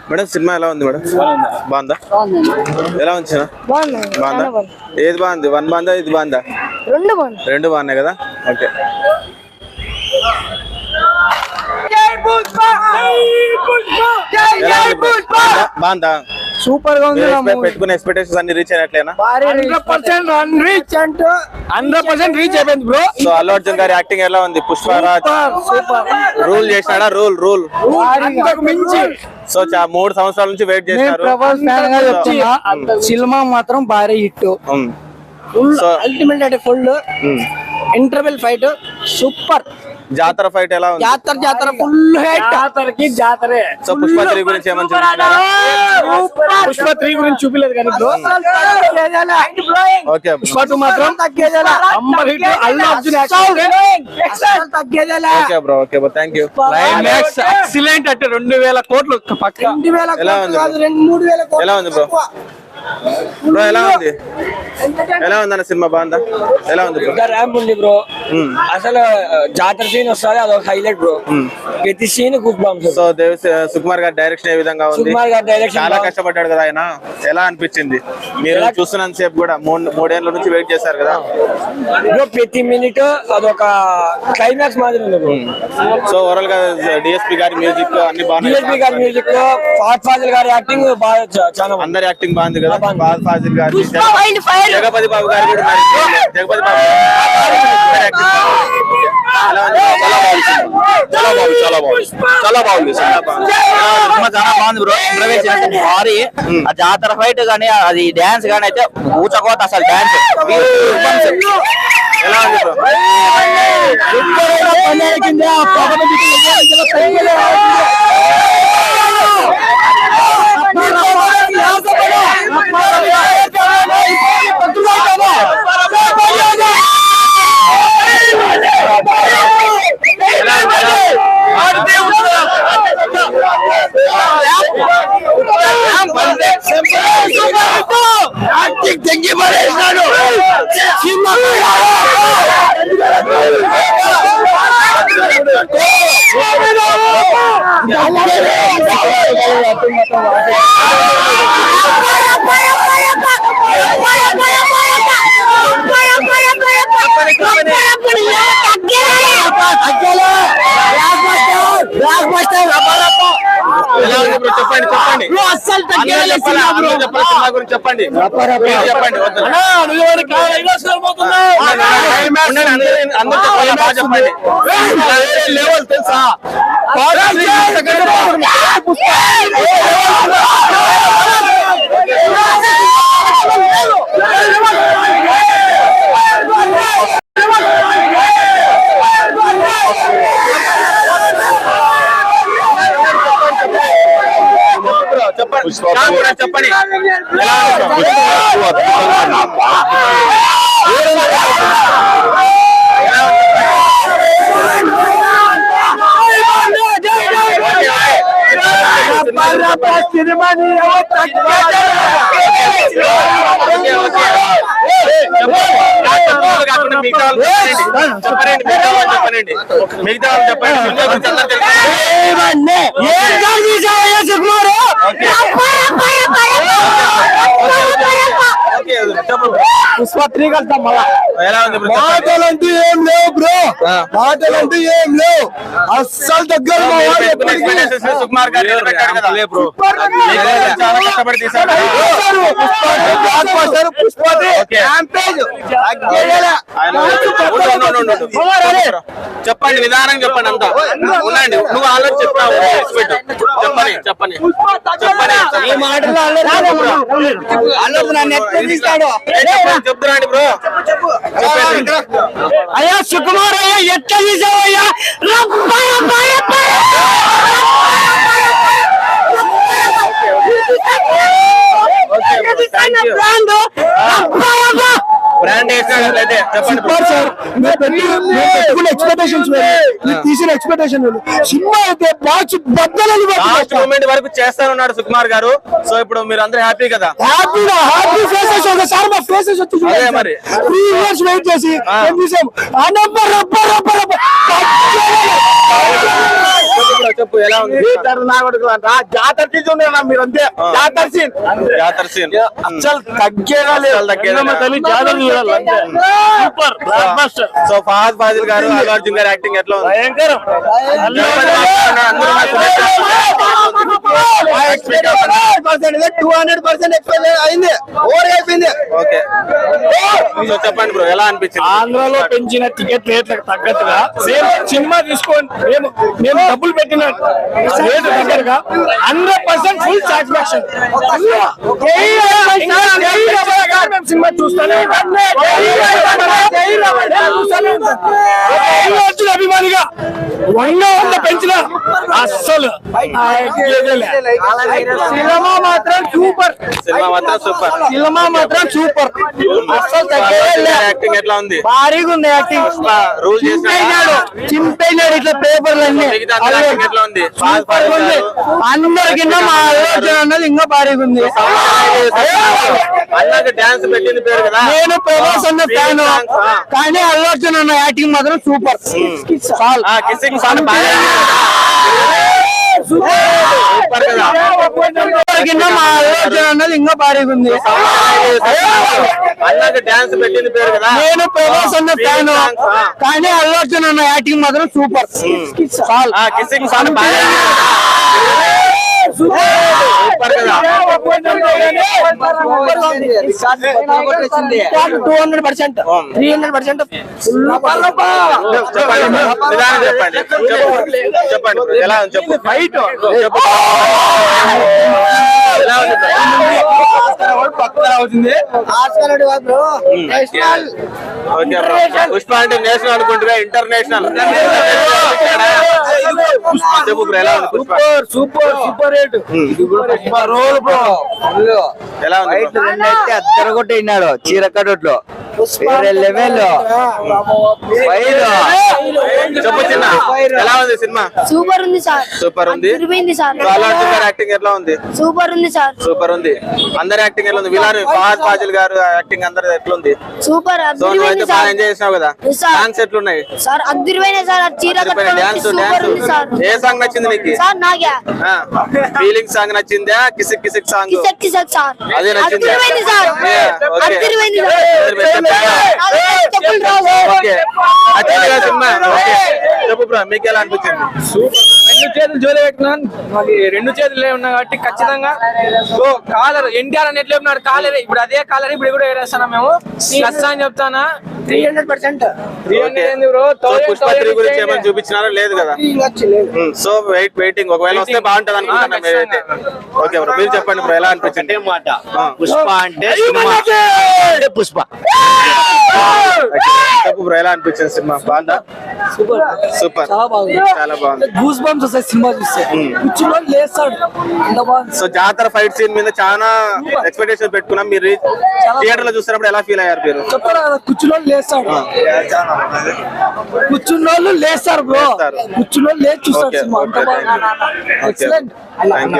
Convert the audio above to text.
Madam cinema ఎలా ఉంది madam? బాగుందా? ఎలా ఉంది? బాగుందా? ఏది బాగుంది? 1 బాగుందా, ఇది బాగుందా? రెండు బాగున్నాయి కదా. ఓకే. బాగుందా? సూపర్ గా ఉంది. పెట్టుకునే ఎక్స్పెక్టేషన్స్ అన్ని రీచ్ అయినట్లేనా? 100% రీచ్ అయిపోయింది బ్రో. సో అల్లు అర్జున్ గారి యాక్టింగ్ ఎలా ఉంది? పుష్పరాజ్ రూల్ చేసినాడా? రూల్ మించి. సో 3 సంవత్సరాల నుంచి వెయిట్ చేశారు. సినిమా మాత్రం భారీ హిట్. అల్టిమేట్ అంటే ఫుల్ ఇంటర్వెల్ ఫైట్ సూపర్. జాతర ఫైట్ ఎలా ఉంది? జాతర ఫుల్ హిట్. జాతరే. సో పుష్ప 3 గురించి ఏమని పుష్ప 3 గురించి చూపిలేదు కానీ ఓకే. పుష్ప 2 మాత్రం number hit. Allu Arjun okay bro. Okay bro, thank you. Climax excellent. అంటే 2000 కోట్లు పక్క. ఎలా ఉంది? ఎలా ఉంది బ్రో? బ్రో ఎలా ఉంది? ఎలా ఉందన్న సినిమా? బాగుందా? ఎలా ఉంది బ్రో? ర్యాంప్ ఉంది బ్రో. అసలు జాతర సీన్ వస్తుంది, అదొక హైలైట్ బ్రో. ప్రతి scene good bombs. So Sukumar గారి డైరెక్షన్ ఏ విధంగా ఉంది? సుకుమార్ గారి డైరెక్షన్ చాలా కష్టపడ్డాడు కదా ఆయన. ఎలా అనిపించింది? మీరు చూస్తున్నంత సేపు కూడా 3 ఏళ్ల నుంచి వెయిట్ చేశారు కదా బ్రో. ప్రతి మినిట్ అదొక క్లైమాక్స్ మాదిరి ఉంది బ్రో. సో ఓవరాల్ గా డిఎస్పీ గారి మ్యూజిక్ అన్ని బాగున్నాయి. డిఎస్పీ గారి మ్యూజిక్, ఫాజిల్ గారి యాక్టింగ్ బాగా, చాలా అందరి యాక్టింగ్ బాగుంది కదా. ఫాజిల్ గారి, జగపతి బాబు గారు కూడా ఉన్నారు. జగపతి బాబు చాలా బాగుంది బ్రో. భారీ ఆ జాతర ఫైట్ గానీ, అది డాన్స్ గానీ అయితే ఊచకోత. అసలు డాన్స్ ఎలా ఉంది బ్రో? చెప్పండి. లెవెల్ తెలుసా? చెప్పండి. పుష్ప 3 కలుద్దాం మళ్ళా. మాటలంటూ ఏం లేవు బ్రో. మాటలంటూ ఏం లేవు అస్సలు. దగ్గర సుకుమార్ గారు చాలా కష్టపడి తీశారు. చెప్పండి, విధానం చెప్పండి. అంతా ఉండండి. నువ్వు ఆలోచన చెప్పావు. చెప్పండి చెప్పండి చెప్పండి. ఈ మాటలు చెప్తున్నాండి బ్రో. అయ్యా సుకుమార్ అయ్యా ఎట్లా తీసావయ్యా? బ్రాండ్ వేసినట్లయితే చెప్పండి సార్. ఎక్స్పెక్టేషన్స్ తీసిన ఎక్స్పెక్టేషన్ సినిమా అయితే లాస్ట్ మూమెంట్ వరకు చేస్తానన్నాడు సుకుమార్ గారు. సో ఇప్పుడు మీరు అందరూ హ్యాపీ కదా? హ్యాపీ ఫేసెస్ ఒకసారి మా ఫేసెస్ వచ్చి మరి 3 years వెయిట్ చేసి చూసాం. చెప్పు ఎలా ఉంది జాతర తీసుకున్నా మీరంతే జాతర సీన్ జాతర సీన్ అసలు తగ్గేగా సో ఫహద్ ఫాజిల్ గారు అల్లు అర్జున్ గారు యాక్టింగ్ ఎట్లా ఉంది? భయంకరం అందరూ నాకు 200% ఎక్స్పెక్ట్ అయింది, ఓవర్ అయిపోయింది. ఓకే సో చెప్పండి బ్రో ఎలా అనిపించింది? ఆంధ్రాలో పెంచిన టికెట్ రేట్లకు తగ్గట్టుగా సేమ్ సినిమా తీసుకోండి, మేము డబ్బులు పెట్టిన రేటు దగ్గరగా 100% ఫుల్ సాటిస్ఫాక్షన్. సినిమా చూస్తానే అభిమానిగా 100 పెంచిన అస్సలు సినిమా మాత్రం సూపర్, సినిమా మాత్రం సూపర్. సినిమా మాత్రం సూపర్, అస్సలు యాక్టింగ్ ఎట్లా ఉంది? భారీగా ఉంది యాక్టింగ్. రూల్ చేసినాడు చింపేనాడు ఇట్లా పేపర్లు అన్ని. మిగతా యాక్టింగ్ ఎట్లా ఉంది? సూపర్ ఉంది, అందరికిన్నా మా ఆలోచన అన్నది ఇంకా భారీగా ఉంది. అన్నకి డాన్స్ పెట్టింది పేరు కదా. నేను ప్రభాస్ అన్న ఫ్యాన్, కానీ అల్లు అర్జున్ అన్న యాక్టింగ్ మాత్రం సూపర్. కిస్సింగ్ సాంగ్ సూపర్ కదా. అందరికిన్నా మా ఆలోచన అన్నది ఇంకా భారీగా ఉంది. అన్నకి డాన్స్ పెట్టింది పేరు కదా. నేను ప్రభాస్ అన్న ఫ్యాన్, కానీ అల్లు అర్జున్ అన్న యాక్టింగ్ మాత్రం సూపర్. కిస్సింగ్ సాంగ్ సూపర్ కదా. 200%, 300%. చెప్పండి నిదానం చెప్పండి. చెప్పండి ఎలా ఉంది చెప్పు. ఫైట్ చెప్పు ఎలా ఉంది? అవుతుంది. Okay bro. పుష్ప అంటే నేషనల్ అనుకుంటున్నా, ఇంటర్నేషనల్ చెప్పు బ్రో ఎలా ఉంది? Pushpa super rate role bro. ఎలా ఉంది bro? అద్దరగొట్టినాడు చీరకడొట్లో వేరే లెవెల్ చెప్పు చిన్న ఎలా ఉంది సినిమా? సూపర్ ఉంది సార్, సూపర్ ఉంది. అదిరిపోయింది సార్. సో అల్లు అర్జున్ గారి యాక్టింగ్ ఎట్లా ఉంది? సూపర్ ఉంది సార్, సూపర్ ఉంది. అందరి యాక్టింగ్ ఎట్లా ఉంది? విలాన్ ఫహద్ ఫాజిల్ గారు యాక్టింగ్ అందరి ఎట్లా ఉంది? సూపర్ సో నువ్వు అదిరిపోయింది అయితే బాగా సార్. ఎంజాయ్ చేసినావు కదా. Yes, sir. డాన్స్ ఎట్లున్నాయి? సార్ అదిరిపోయినాయి సార్, ఆ చీర కట్టుకోవడం డాన్స్ సూపర్ ఉంది సార్. ఏ సాంగ్ నచ్చింది నీకు? సార్ నాగా ఫీలింగ్ సాంగ్ నచ్చిందా? కిసిక్ కిసిక్ సాంగ్ కిసక్ కిసక్ సార్ అదే నచ్చిందా? అదిరిపోయింది సార్, ఓకే. అదిరిపోయింది సార్. ఓకే నచ్చింది కదా సినిమా? ఓకే చెప్పు బ్రో మీకు ఎలా అనిపించింది? రెండు చేతులు జోలి పెట్టుకున్నాను, మాకు రెండు చేతులే ఉన్నా కాబట్టి ఖచ్చితంగా కాలర్ ఎన్టీఆర్ అని ఎట్లా ఉన్నాడు కాలర్, ఇప్పుడు అదే కాలర్ ఇప్పుడు కూడా వేరేస్తున్నాం మేము. ప్లస్ అని చెప్తానా 300%. 300 ఏంది బ్రో? సో పుష్ప 3 గురించి ఏమైనా చూపించినారా? లేదు కదా. సో వెయిటింగ్ ఒకవేళ వస్తే బాగుంటది అనుకుంటున్నా మీరైతే. ఓకే బ్రో మీరు చెప్పండి బ్రో ఎలా అనిపించింది? మాట పుష్ప అంటే పుష్ప. చెప్పు బ్రో ఎలా అనిపించింది సినిమా? బాగుందా? సూపర్ చాలా బాగుంది. గూస్ బంప్స్ వస్తాయి సినిమా చూస్తే, కూర్చులో లేస్తాడు. ఎంత బాగుంది. సో జాతర ఫైట్ సీన్ మీద చాలా ఎక్స్పెక్టేషన్ పెట్టుకున్నాం. మీరు థియేటర్ లో చూసినప్పుడు ఎలా ఫీల్ అయ్యారు మీరు? చెప్పారు కదా, కూర్చులో లేస్తాడు. కూర్చున్నోళ్ళు లేస్తారు బ్రో, కూర్చున్నోళ్ళు లేచి చూస్తారు ఓకే సినిమా. అంత ఓకే బాగుంది. Thank you. Excellent. Thank you.